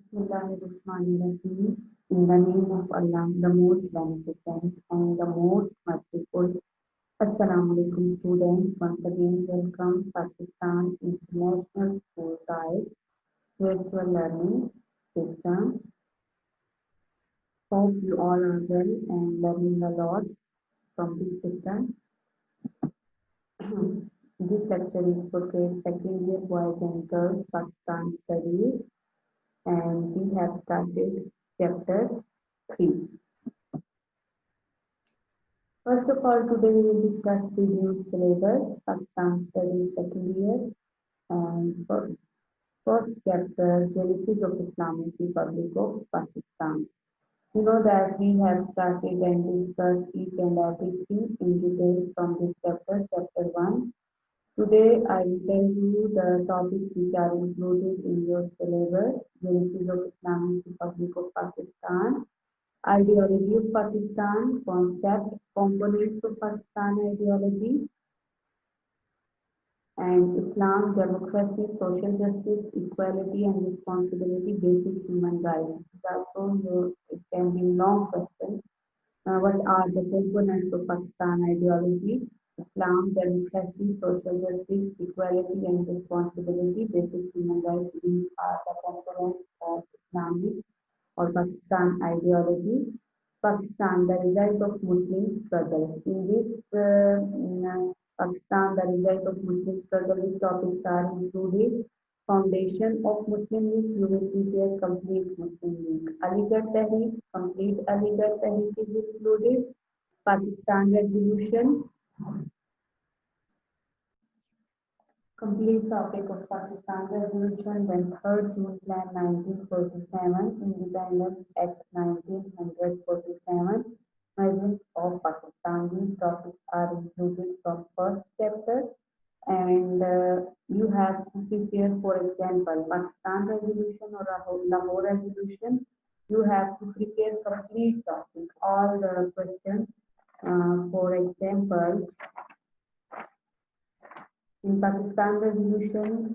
Bismillahirrahmanirrahim. In the name of Allah, the most beneficent and the most merciful. Assalamu alaikum students. Once again, welcome Pakistan International School Guide Virtual Learning System. Hope you all are well and learning a lot from this system. This lecture is for grade second year boys and girls Pakistan Studies, and we have started chapter 3. First of all, today we will discuss the new syllabus, Pakistan Studies second year, and first chapter, Genesis of Islamic Republic of Pakistan. You know that we have started and discussed each and everything in detail from this chapter, chapter 1. Today I will tell you the topics which are included in your syllabus, Genesis of Islamic Republic of Pakistan, ideology of Pakistan, concept, components of Pakistan ideology, and Islam, democracy, social justice, equality and responsibility, basic human rights. Also, it can be long questions. What are the components of Pakistan ideology? Islam, democracy, social justice, equality and responsibility, basic human rights. These are the components of Islamic or Pakistan ideology. Pakistan, the result of Muslim struggle. In this Pakistan, the result of Muslim struggle, these topics are included. Foundation of Muslim League, you will prepare complete Muslim League. Aligarh Tehreek, complete Aligarh Tehreek is included. Pakistan Resolution, complete topic of Pakistan Resolution, then 3rd June Plan 1947, Independence Act 1947, Measures of Pakistan. These topics are included from first chapter, and you have to prepare, for example, Pakistan Resolution or Lahore Resolution. You have to prepare complete topic, all the questions. For example, in Pakistan Resolution,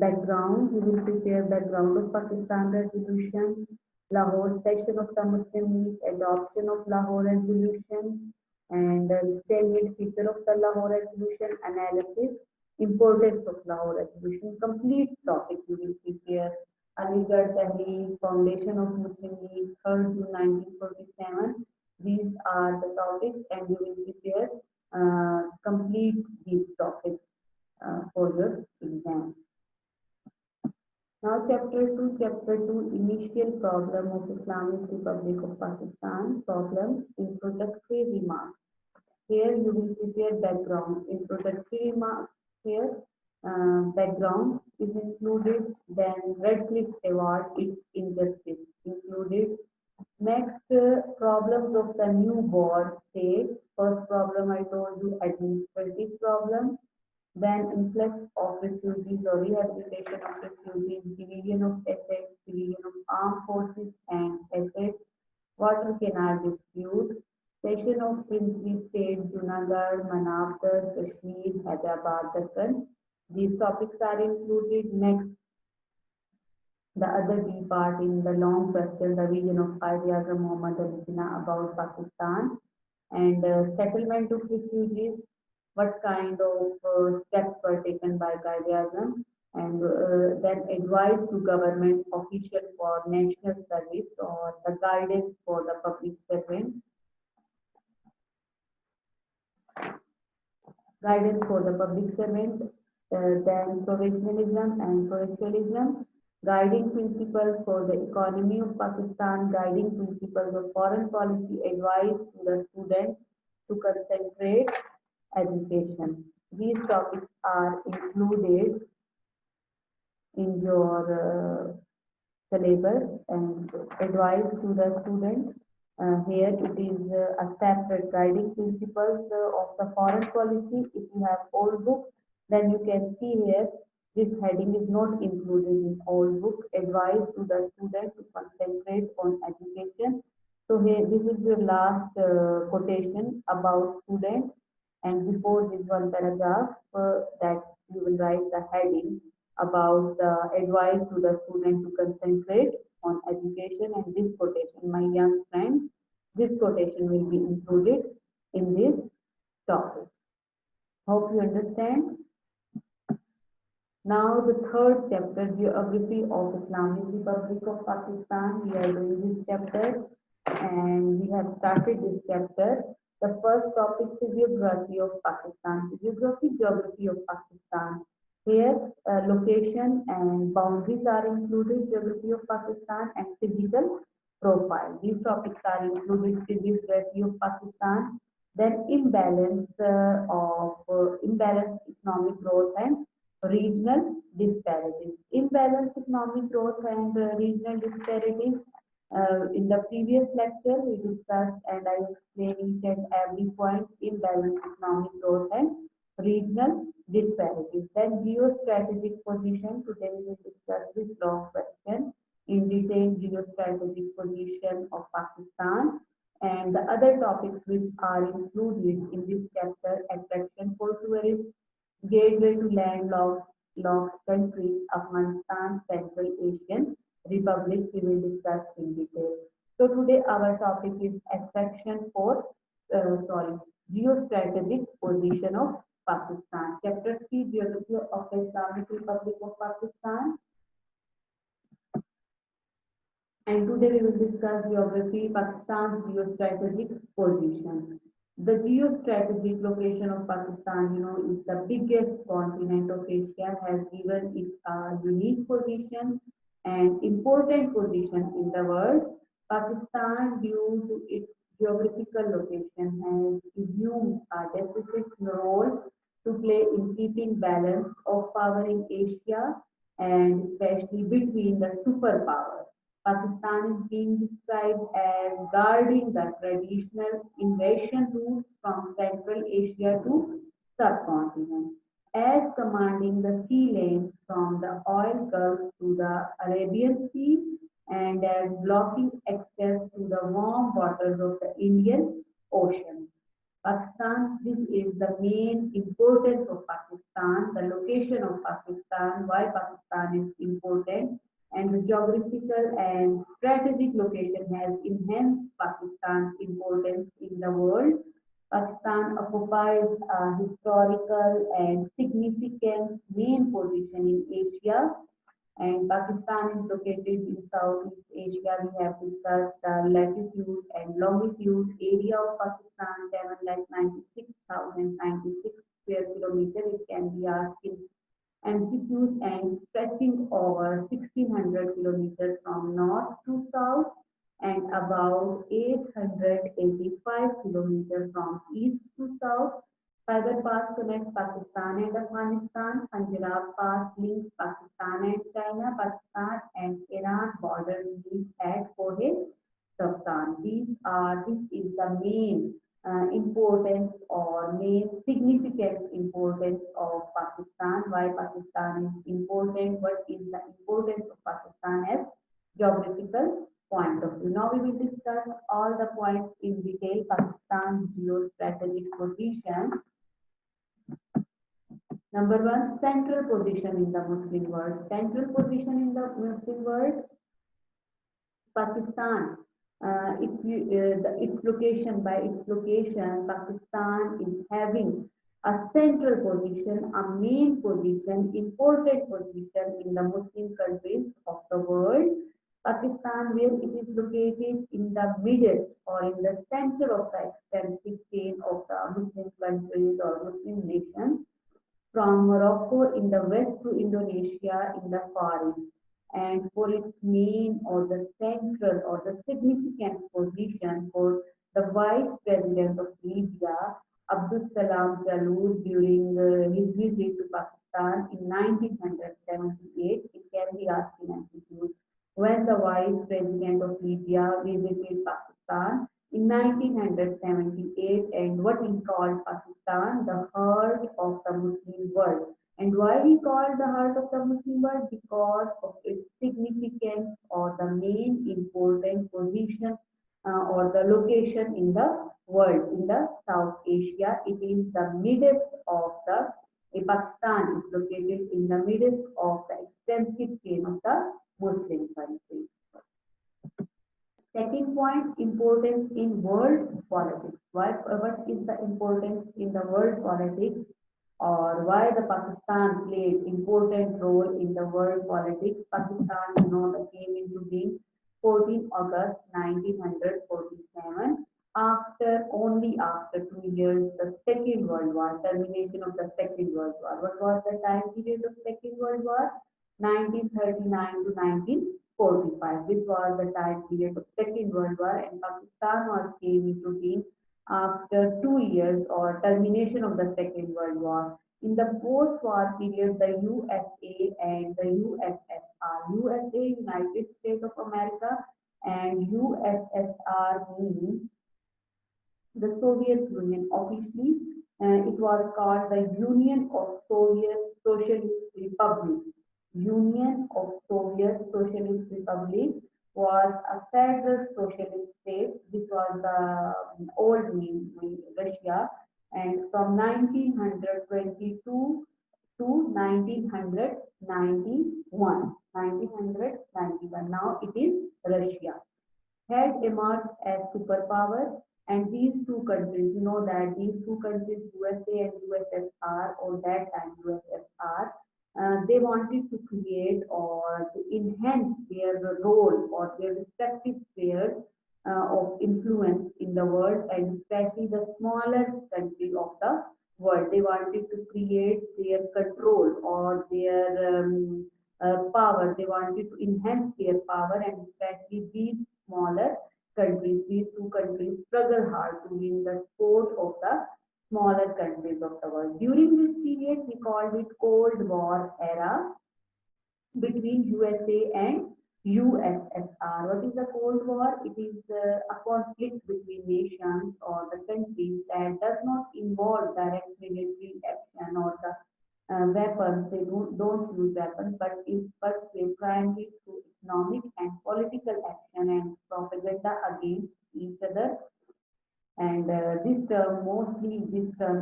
background, you will prepare background of Pakistan Resolution, Lahore section of the Muslim League, adoption of Lahore Resolution, and salient feature of the Lahore Resolution, analysis, importance of Lahore Resolution, complete topic you will prepare. Aligarh Tehreek, foundation of Muslim League, 3rd June 1947. These are the topics, and you will prepare complete these topics for your exam. Now chapter 2, initial problem of Islamic Republic of Pakistan, problem, introductory remarks. Here you will prepare background, introductory remarks here, background is included, then Radcliffe Award, its injustice included. Next, problems of the new board state. First problem I told you, administrative problem. Then influx of refugees or rehabilitation of refugees, division of assets, division of armed forces and assets, water canal dispute, cession of princely states, Junagadh, Manavgarh, Kashmir, Hyderabad, Deccan. These topics are included. Next, the other B part in the long question, the vision of Quaid-e-Azam Muhammad Ali Jinnah about Pakistan, and settlement of refugees, what kind of steps were taken by Quaid-e-Azam, and then advice to government officials for national service or the guidance for the public servant. Guidance for the public servant, then provincialism and provincialism, guiding principles for the economy of Pakistan, guiding principles of foreign policy, advice to the students to concentrate education. These topics are included in your syllabus, and advice to the students. Here it is a separate guiding principles of the foreign policy. If you have old book, then you can see here this heading is not included in old book. Advice to the student to concentrate on education. So here this is your last quotation about students, and before this one paragraph that you will write the heading about the advice to the student to concentrate on education, and this quotation, my young friends, this quotation will be included in this topic. Hope you understand. Now the third chapter, Geography of Islamic Republic of Pakistan. We are doing this chapter and we have started this chapter. The first topic is Geography of Pakistan. Geography of Pakistan. Here location and boundaries are included, Geography of Pakistan, and physical profile. These topics are included in Geography of Pakistan. Then imbalanced economic growth and regional disparities. Imbalanced economic growth and regional disparities. In the previous lecture, we discussed and I explained each and every point, imbalanced economic growth and regional disparities. Then geostrategic position. Today we will discuss this long question in detail, geostrategic position of Pakistan. And the other topics which are included in this chapter: attraction for tourists, gateway to landlocked countries, Afghanistan, Central Asian Republic, we will discuss in detail. So today our topic is geostrategic position of Pakistan. Chapter 3, Geography of the Islamic Republic of Pakistan. And today we will discuss geography, Pakistan's geostrategic position. The geostrategic location of Pakistan, is the biggest continent of Asia, has given it a unique position and important position in the world. Pakistan, due to its geographical location, has assumed a decisive role to play in keeping balance of power in Asia and especially between the superpowers. Pakistan is being described as guarding the traditional invasion routes from Central Asia to subcontinent, as commanding the sea lanes from the oil Gulf to the Arabian Sea, and as blocking access to the warm waters of the Indian Ocean. Pakistan, this is the main importance of Pakistan, the location of Pakistan, why Pakistan is important, and the geographical and strategic location has enhanced Pakistan's importance in the world. Pakistan occupies a historical and significant main position in Asia, and Pakistan is located in Southeast Asia. We have discussed the latitude and longitude. Area of Pakistan 7,96,096 square kilometers. It can be asked in amplitude and stretching over 1,600 kilometers from north to south and about 885 kilometers from east to south. Khyber Pass connects Pakistan and Afghanistan. Punjab Pass links Pakistan and China. Pakistan and Iran border meet at Kohe Saftan. This is the main importance or main significant importance of Pakistan. Why Pakistan is important? What is the importance of Pakistan as geographical point of view? Now we will discuss all the points in detail. Pakistan's geostrategic position. Number one, central position in the Muslim world. Central position in the Muslim world. Pakistan. Its location, Pakistan is having a central position, a main position, important position in the Muslim countries of the world. Pakistan, where it is located in the middle or in the center of the extensive chain of the Muslim countries or Muslim nations, from Morocco in the west to Indonesia in the far east. And for its main or the central or the significant position for the vice president of Libya, Abdul Salam Jalloud, during his visit to Pakistan in 1978, it can be asked in MCQ. When the vice president of Libya visited Pakistan in 1978, and what he called Pakistan the heart of the Muslim world. And why he called the heart of the Muslim world? Because of its significance or the main important position or the location in the world, in the South Asia. It is the midst of Pakistan is located in the midst of the extensive chain of the Muslim countries. Second point, importance in world politics. What is the importance in the world politics, or why the Pakistan played important role in the world politics? Pakistan, came into being 14 August 1947. After 2 years, the Second World War, termination of the Second World War. What was the time period of Second World War? 1939 to 1945. This was the time period of Second World War, and Pakistan was came into being after 2 years or termination of the Second World War. In the post-war period, the USA and the USSR, USA, United States of America, and USSR means the Soviet Union. Officially, it was called the Union of Soviet Socialist Republic. Union of Soviet Socialist Republic was a federal socialist state. This was the old name, Russia, and from 1922 to 1991. 1991. Now it is Russia had emerged as superpowers, and these two countries, that these two countries, USA and USSR, or that time USSR, they wanted to create or to enhance their role or their respective spheres of influence in the world, and especially the smaller country of the world. They wanted to create their control or their power. They wanted to enhance their power, and especially these smaller countries, these two countries struggle hard to win the support of the smaller countries of the world. During this period, we called it Cold War era between USA and USSR. What is the Cold War? It is a conflict between nations or the countries that does not involve direct military action or the weapons. They don't use weapons, but is pursued primarily through economic and political action and propaganda against each other. And this term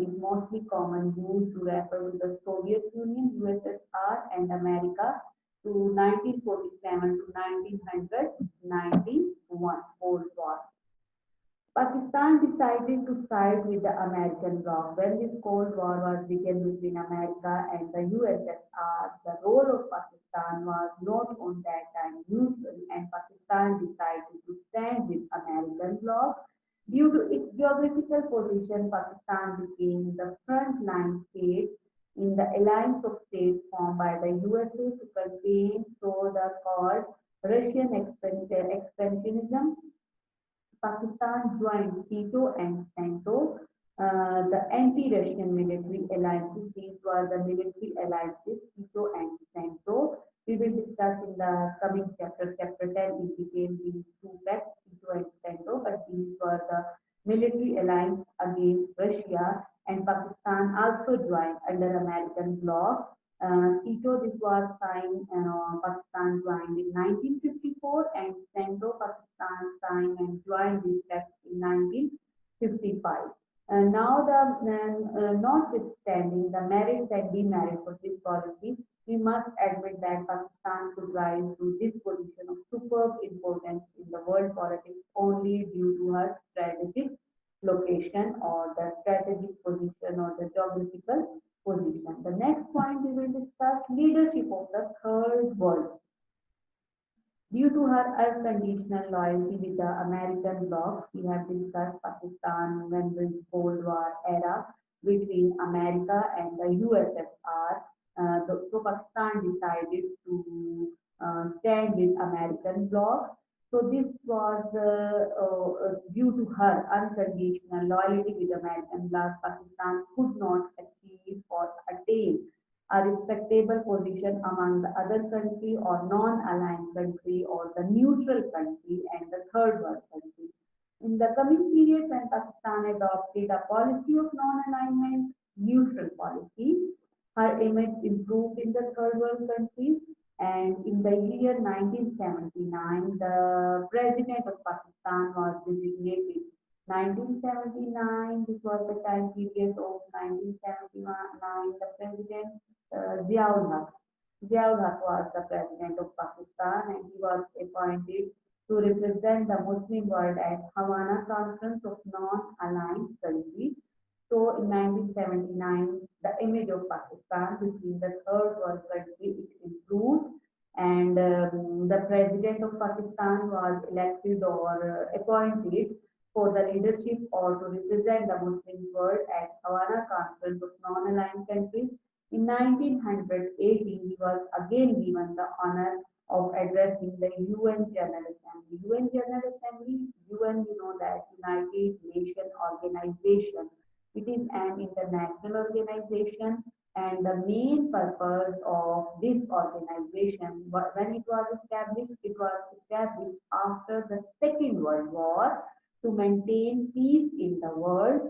is mostly common used to refer to the Soviet Union, USSR, and America to 1947 to 1991 Cold War. Pakistan decided to side with the American bloc. When this Cold War was began between America and the USSR, the role of Pakistan was not on that time neutral, and Pakistan decided to stand with American bloc. Due to its geographical position, Pakistan became the front-line state in the alliance of states formed by the USA to contain so the called Russian expansionism. Pakistan joined Tito and Santo, the anti-Russian military alliances. These were the military alliances, Tito and Santo. We will discuss in the coming chapter, chapter 10, in detail these two facts, Tito and Santo, but these were the military alliance against Russia, and Pakistan also joined under American bloc. Tito, this was signed, Pakistan joined in 1954, and Santo, Pakistan signed and joined this text in 1955. Now, notwithstanding the merits and demerits of this policy, we must admit that Pakistan could rise to this position of superb importance in the world politics only due to her strategic location or the strategic position or the geographical position. The next point we will discuss leadership of the third world. Due to her unconditional loyalty with the American bloc, we have discussed Pakistan when the Cold War era between America and the USSR. So Pakistan decided to stand with American bloc. So this was due to her unconditional loyalty with American bloc. Pakistan could not achieve or attain a respectable position among the other country or non-aligned country or the neutral country and the third world country. In the coming period, when Pakistan adopted a policy of non-alignment, neutral policy, her image improved in the third world countries, and in the year 1979, the president of Pakistan was designated. 1979, this was the time period of 1979, the president Ziaul Haq. Ziaul Haq was the president of Pakistan, and he was appointed to represent the Muslim world at Havana Conference of Non-Aligned Countries. So in 1979, the image of Pakistan between the third world country it improved, and the president of Pakistan was elected or appointed for the leadership or to represent the Muslim world at Havana Conference of Non-Aligned Countries. In 1918, he was again given the honor of addressing the UN General Assembly. UN General Assembly, UN, you know that United Nations Organization. It is an international organization, and the main purpose of this organization, when it was established after the Second World War to maintain peace in the world.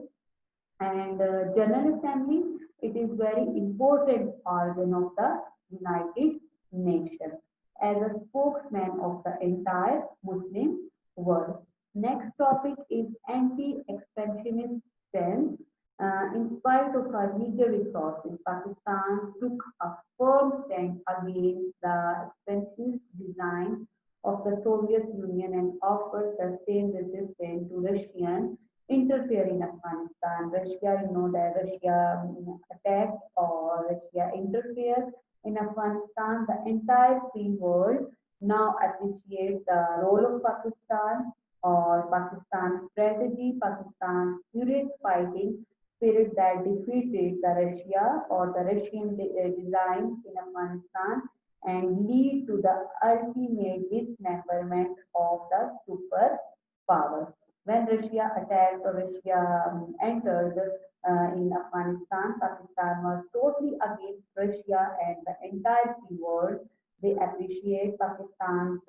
And General Assembly, it is very important organ of the United Nations as a spokesman of the entire Muslim world. Next topic is anti-expansionist stance. In spite of our meager resources, Pakistan took a firm stand against the expansionist design of the Soviet Union and offered sustained resistance to Russian interfere in Afghanistan. Russia, you know that Russia attacked or Russia interfered in Afghanistan. The entire free world now appreciates the role of Pakistan or Pakistan's strategy, Pakistan's spirit fighting spirit that defeated the Russia or the Russian designs in Afghanistan and lead to the ultimate dismemberment of the superpower. When Russia attacked or Russia entered in Afghanistan, Pakistan was totally against Russia and the entire free world. They appreciate Pakistan's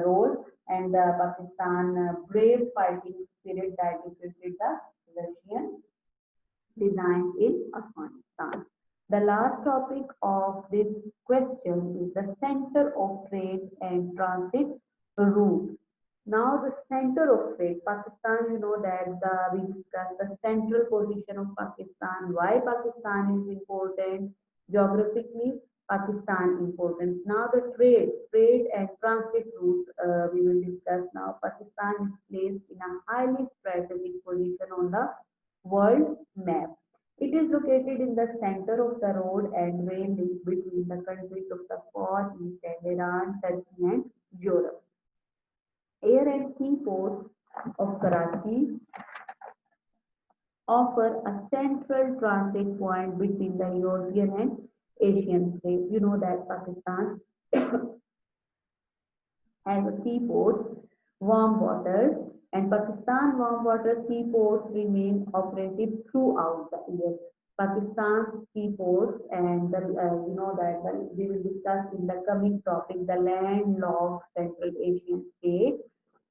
role and the Pakistan brave fighting spirit that defeated the Russian design in Afghanistan. The last topic of this question is the center of trade and transit route. Now the center of trade, Pakistan, you know that we discussed the central position of Pakistan, why Pakistan is important, geographically Pakistan important. Now the trade and transit route we will discuss now. Pakistan is placed in a highly strategic position on the world map. It is located in the center of the road and rail link between the countries of the Far East and Iran, Turkey and Europe. Air and sea ports of Karachi offer a central transit point between the European and Asian states. You know that Pakistan has a seaport, warm waters, and Pakistan warm water seaports remain operative throughout the year. Pakistan's seaports and you know that we will discuss in the coming topic the landlocked Central Asian states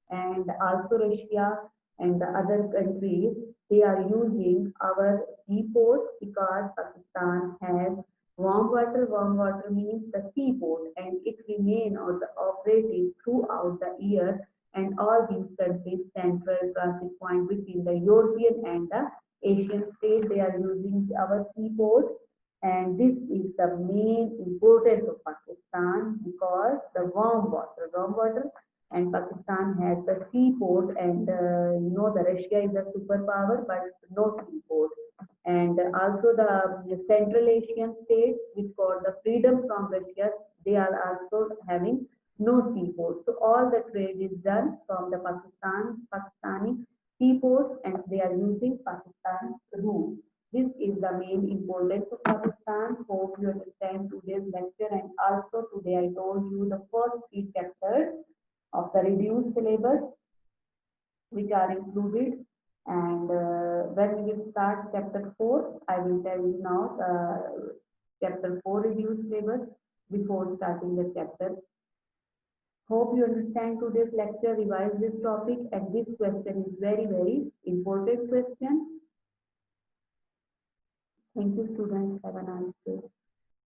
and also Russia and the other countries. They are using our seaports because Pakistan has warm water. Warm water means the seaport, and it remain or the operative throughout the year. And all these countries central transit point between the European and the Asian states, they are using our seaports, and this is the main importance of Pakistan because the warm water, and Pakistan has the seaport, and you know the Russia is a superpower but no seaport, and also the Central Asian states which got the freedom from Russia, they are also having no seaport. So all the trade is done from the Pakistani seaports, and they are using Pakistan route. This is the main importance of Pakistan. Hope you understand today's lecture, and also today I told you the first 3 chapters of the reduced syllabus which are included, and when we will start chapter 4, I will tell you now chapter 4 reduced syllabus before starting the chapter. Hope you understand today's lecture, revise this topic, and this question is very, very important question. Thank you, students. Have a nice day.